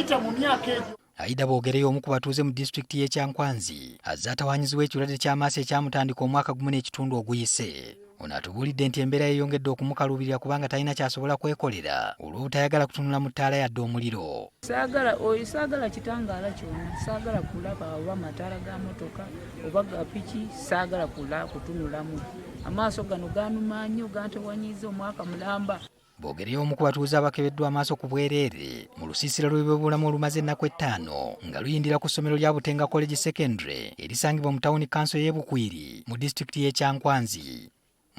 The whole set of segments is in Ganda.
teyayita mu myaka egyo. Aida Boogereyo omu ku batuuze mu disitulikiti y'e Kyankwanzi azze atawaanyizibwa ekirwadde ky'amaaso ekyamutandika omwaka gumu n'ekitundu oguyise. Ono atubuulidde nti embeera yeyongedde okumukaluubirira kubanga talina kyasobola kwekolera olw'obutayagala kutunula mu ttaala yadde omuliro. Saagala kitangaala kyonna, saagala kulaba oba mataala ga motoka oba ga piki, saagala kutunulamu. Amaaso gano ganuma nnyo, gantewanyiza omwaka mulamba. Boogereyo omu ku batuuze abakebeddwa amaaso ku bwereere mu lusiisira lw'ebyobulamu olumaze ennaku ettaano nga luyindira ku ssomero lya Butenga College Secondary erisangibwa mu tawuni kanso y'e Bukwiri mu disitulikiti y'e Kyankwanzi.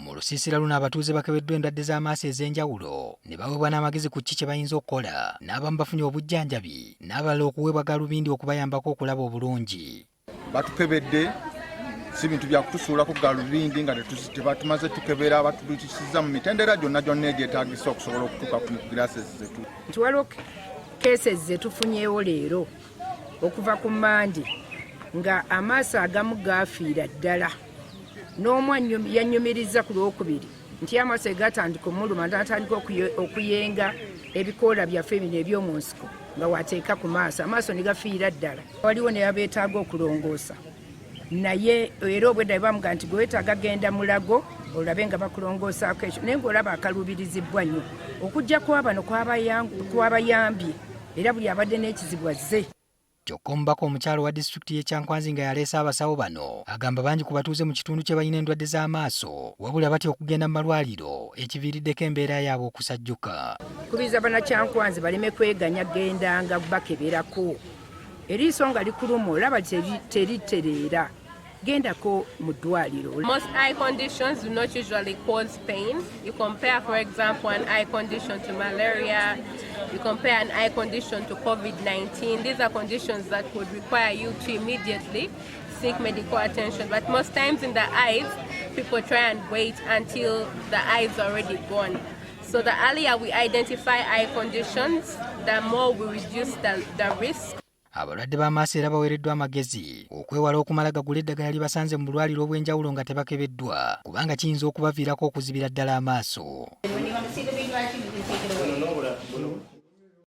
Mu lusiisira luno abatuuze bakebeddwa endwadde z'amaaso ez'enjawulo ne baweebwa n'amagezi ku ki kye bayinza okukola, n'abamu bafunye obujjanjabi n'abalala okuweebwa gaalubindi okubayambako okulaba obulungi. Batukebedde si bintu bya kutusuulako gaalubindi nga tebatumaze tukebera, batulukisiza mu mitendera gyonna egyetaagisa okusobola okutuuka ku glasses zetu. Nti waliwo cases ze tufunyeewo leero okuva ku Mandi nga amaaso agamu gaafiira ddala. N'omu yannyumiriza ku Lwokubiri nti amaaso egatandika omuluma n'atandika okuyenga ebikoola byaffe bino eby'omu nsiko nga wateeka ku maaso, amaaso ne gafiira ddala. Waliwo ne yabeetaaga okulongoosa, naye era obwedda bamugamba nti gwe weetaaga genda mulago olabe nga bakulongoosaako ekyo, naye ng'olaba akaluubirizibwa nnyo. Okujja kw'abano kwabayambye era buli abadde n'ekizibu azze. Kyokka omubaka omukyala wa disitulikiti y'e Kyankwanzi nga yaleese abasawo bano agamba bangi ku batuuze mu kitundu kye balina endwadde z'amaaso wabula batya okugenda mu malwaliro ekiviiriddeko embeera yaabwe okusajjuka. Kubiriza bannakyankwanzi baleme kweganya gendanga bakeberako. Eriiso nga likuluma olaba teritereera. Gendako mu ddwaliro. Most eye conditions do not usually cause pain. You compare, for example, an eye condition to malaria, you compare an eye condition to COVID-19. These are conditions that would require you to immediately seek medical attention. But most times in the eyes, people try and wait until the eyes are already gone. So the earlier we identify eye conditions, the more we reduce the risk. Abalwadde b'amaaso era baweereddwa amagezi okwewala okumala gagula eddagala libasanze mu bulwaliro obw'enjawulo nga tebakebeddwa kubanga kiyinza okubaviirako okuzibira ddala amaaso.